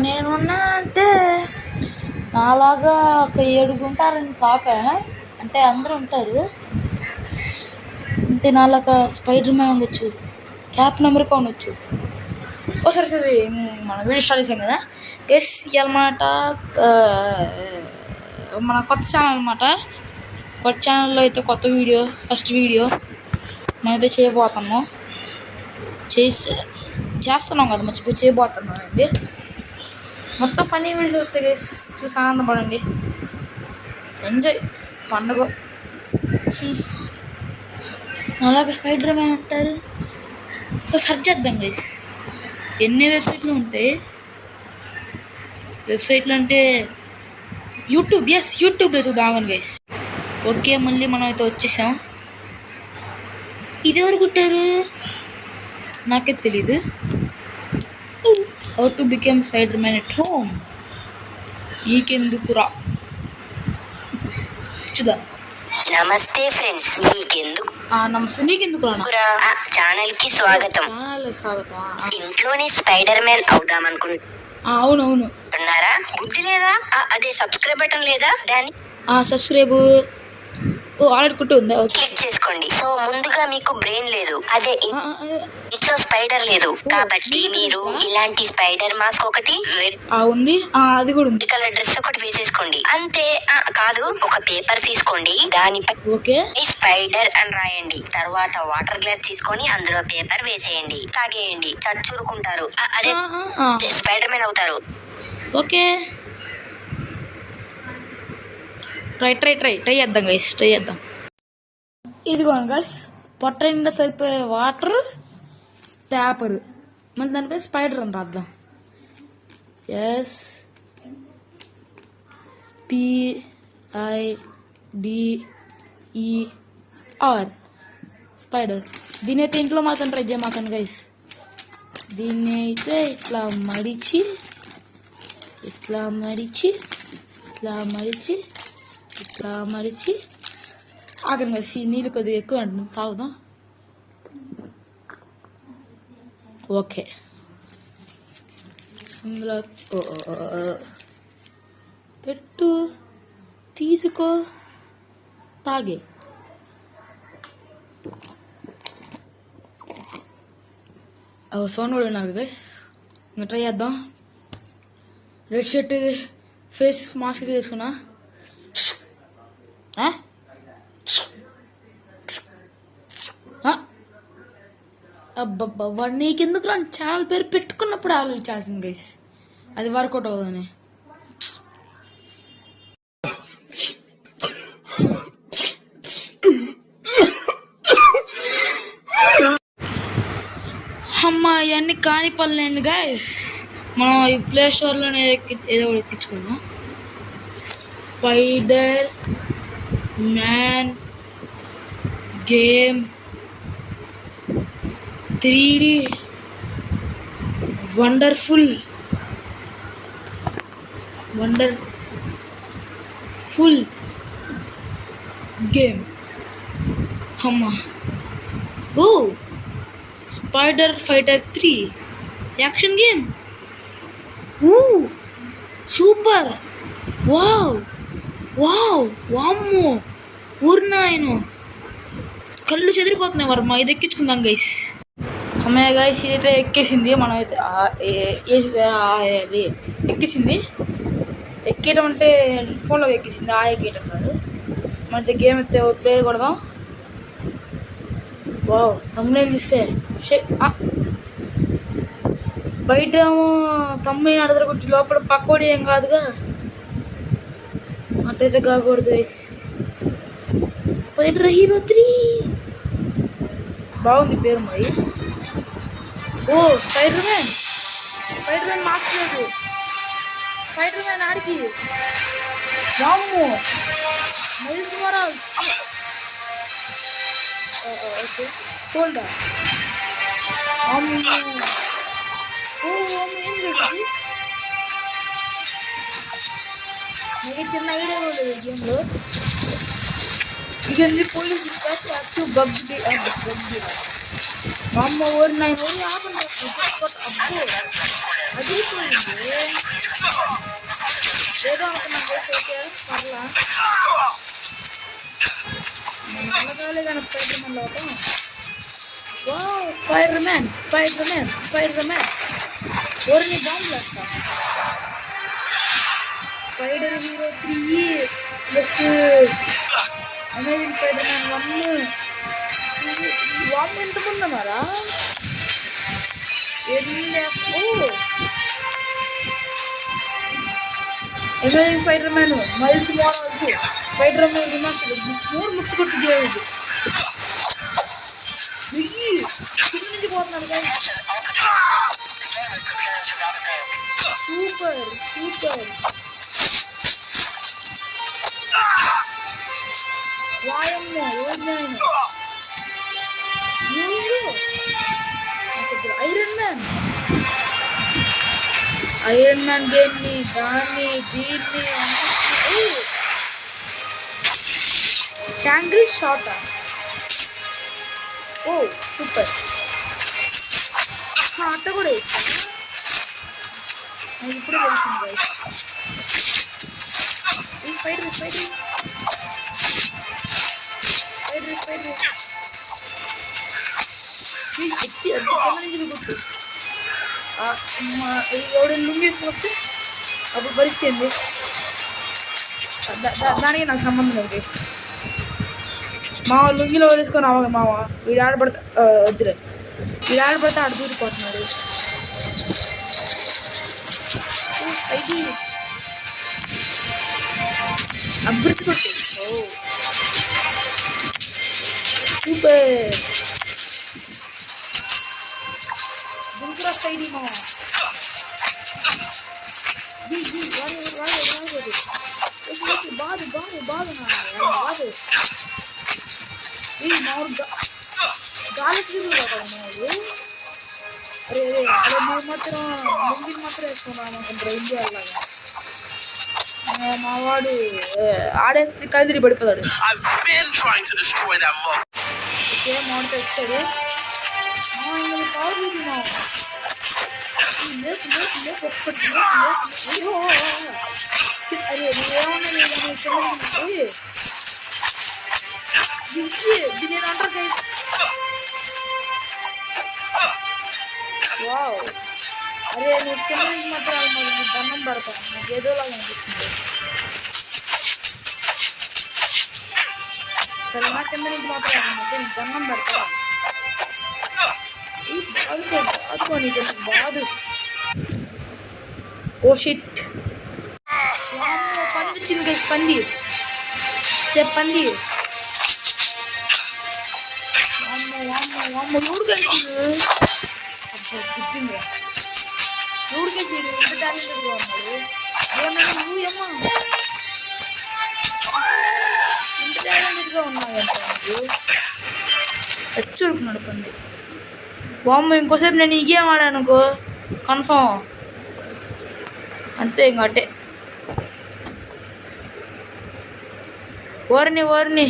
నేనున్నా అంటే నాలాగా ఒక 7 ఉంటారని కాక, అంటే అందరూ ఉంటారు. అంటే నాలాగా స్పైడర్ మ్యాన్ ఉండొచ్చు, క్యాప్టెన్ అమెరికా ఉండొచ్చు. సరే మనం వీడియో స్టార్ట్ చేసాం కదా గెస్ ఇవ్వాలన్నమాట. మన కొత్త ఛానల్ అనమాట. కొత్త ఛానల్లో అయితే కొత్త వీడియో, ఫస్ట్ వీడియో మనమైతే చేయబోతున్నాము. చేస్తున్నాం కదా, మర్చిపోయి చేయబోతున్నాం అండి. మొత్తం ఫన్నీ వీడియోస్ వస్తాయి గైస్, చూసి ఆనందపడండి, ఎంజాయ్ పండుగ. అలాగే స్పైడర్ మ్యాన్ అంటారు. సెర్చ్ చేద్దాం గైస్. ఎన్ని వెబ్సైట్లు ఉంటాయి. వెబ్సైట్లు అంటే యూట్యూబ్లో చూద్దాం గైస్. ఓకే, మళ్ళీ మనం అయితే వచ్చేసాం. ఇది ఎవరు కుట్టారు నాకే తెలీదు. How to become spider man at home. నీకెందుకురా చూద్దాం. నమస్తే ఫ్రెండ్స్, నమస్తే, నీకెందుకురా ఛానల్ కి స్వాగతం. ఇంట్లోనే స్పైడర్ మ్యాన్ అవుదాం అనుకుంటున్నారా? బుద్ధి లేదా? అదే సబ్స్క్రైబ్ బటన్ లేదా? దాన్ని సబ్స్క్రైబ్ ఆల్రెడీ కుట్టి ఉందా? క్లిక్ చేసుకోండి. సో ముందుగా మీకు బ్రెయిన్ లేదు, అదే ఇంట్లో స్పైడర్ లేదు, కాబట్టి మీరు ఇలాంటి స్పైడర్ మాస్క్ ఒకటి ఉంది, అది కూడా ఉంది, కలర్ డ్రెస్ ఒకటి వేసేసుకోండి. అంతే. కాదు, ఒక పేపర్ తీసుకోండి, దానిపై స్పైడర్ అని రాయండి. తర్వాత వాటర్ గ్లాస్ తీసుకొని అందులో పేపర్ వేసేయండి, తాగేయండి, చచ్చురుకుంటారు. అదే స్పైడర్ మ్యాన్ అవుతారు. ఓకే, ట్రై చేద్దాం గైస్, ట్రై చేద్దాం. ఇదిగోండి గైస్, పొట్ట నిండా సరిపోయే వాటర్, పేపర్, మళ్ళీ దానిపై స్పైడర్ అని రాద్దాం. SPIDER spider. దీని అయితే ఇంట్లో మాత్రం ట్రై చేయమాకండి గైస్. దీన్ని అయితే ఇట్లా మడిచి ఆగండి కలిసి, నీళ్ళు కొద్దిగా ఎక్కువ అండి, తాగుదాం. ఓకే, ఇందులో పెట్టు, తీసుకో, తాగే. సౌండ్ కూడా విన్నారు గైస్. ఇంకా ట్రై చేద్దాం. రెడ్ షర్ట్, ఫేస్ మాస్క్ తీసుకున్నా. అబ్బబ్బా, వాడు నీకెందుకు రా ఛానల్ పేరు పెట్టుకున్నప్పుడు ఆలోచించాల్సింది గైస్, అది వర్కౌట్ అవుదని. అమ్మా, ఇవన్నీ కాని పనులేండి గైస్. మనం ఈ ప్లే స్టోర్లోనే ఏదో ఒకటి ఎక్కించుకుందాం. Spider Man game 3D wonderful game. అమ్మా, Spider Fighter 3 action game. Super. వామ్మో, ఊరినాయను, కళ్ళు చెదిరిపోతున్నాయి వర్మ. ఇది ఎక్కించుకుందాం గైస్. అమ్మాయి గైస్, ఇదైతే ఎక్కేసింది. మనం అయితే అది ఎక్కేసింది. ఎక్కేయటం అంటే ఫోన్లో ఎక్కేసింది, ఎక్కేయటం కాదు. మనైతే గేమ్ అయితే ప్లే కొడదాం. తమ్ముళ్ళు చూస్తే బయట తమ్ముని అడదర కొట్టి లోపల పక్కోడి ఏం కాదుగా, అట్టయితే కాకూడదు గైస్. స్పైడర్ హీరో 3 బాగుంది పేరు మరి. స్పైడర్ మ్యాన్ మాస్క్ లేదు. స్పైడర్ మ్యాన్ ఆడికి వామ్మో, మైల్స్ మొరాల్స్. ఓకే, హోల్డా. ఏం లేదు, మీకు చిన్న ఐడియా ఉండదు గేమ్లో. ఇక పోలీస్ యాక్టివ్ గబ్బి మా అమ్మ ఊరి 9 ఊరి ఆపండి. అబ్బో, అదిరిపోయింది. ఏదో అనుకున్నాం ఓకే పర్లా మన వల్ల కాలే కానీ స్పైడర్ మ్యాన్ లోపం. వావ్ స్పైడర్ మ్యాన్ ఓరిని బాంబులు వేస్తా. Spider Hero 3 plus amazing Spider Man 1 వామ్ ఎంతమంది ఉన్నారా? Amazing Spider Man Miles Morales Spider Man remaster 3 books కొట్టింది. కింద నుంచి పోతున్నాను కదా. సూపర్ వాయమ్మో ఐరన్ మ్యాన్ దేన్ని దాన్ని దీన్ని ట్యాంగ్రీ షాట్. ఓ సూపర్ అట్ట కూడా ఇస్తాను. ఇప్పుడే తెలిసింది ఈ స్పైడర్ గుర్తు ఎవడ లుంగి వేసుకుని వస్తే అప్పుడు పరిస్థితి ఏంది? దానికి నాకు సంబంధం లేదు గైస్. మావ లుంగిలో వేసుకొని అవ్వగా మావ వీడు ఆడపడతా వద్దులే వీడు ఆడపడితే ఆడ దూరిపోతున్నాడు. ఇది అభివృద్ధి కొట్టి సూపర్ దుంకురా సైడ్ మా బాదు గాలి తిరుగుతాడు. అరే మేము మాత్రం ముందు మాత్రం వేసుకున్నాం అనుకుంటారు ఇండియా లాగా. మా వాడు ఆడేస్తే కదిరి పడిపోతాడు. ఓకే మాడితే వచ్చాడు. పవర్ చూసి మా అరే నువ్వేమన్నా దీని అంటారు గైస్. వావ్ అరే నువ్వు కింద నుంచి మాత్రం మరి నీ దండం పడతాను. నాకు ఏదోలాగా అనిపిస్తుంది. సరే నా కింద నుంచి మాత్రం నీ దండం పెడతా. బాదుకో నీకు బాదు. ఓ షిట్ పంది వచ్చింది గైస్. పంది ఎవడు కలిసింది? ఎవడు కలిసి ఎంత టాలెంటెడ్గా ఉన్నాడు. నువ్వేమో ఎంత టాలెంటెడ్గా ఉన్నావంట నువ్వు. చూరుకున్నాడు పంది. బామ్మ ఇంకోసేపు నేను ఈ గేమ్ ఆడానుకో కన్ఫామ్ అంతే. ఇంకటే ఓర్ని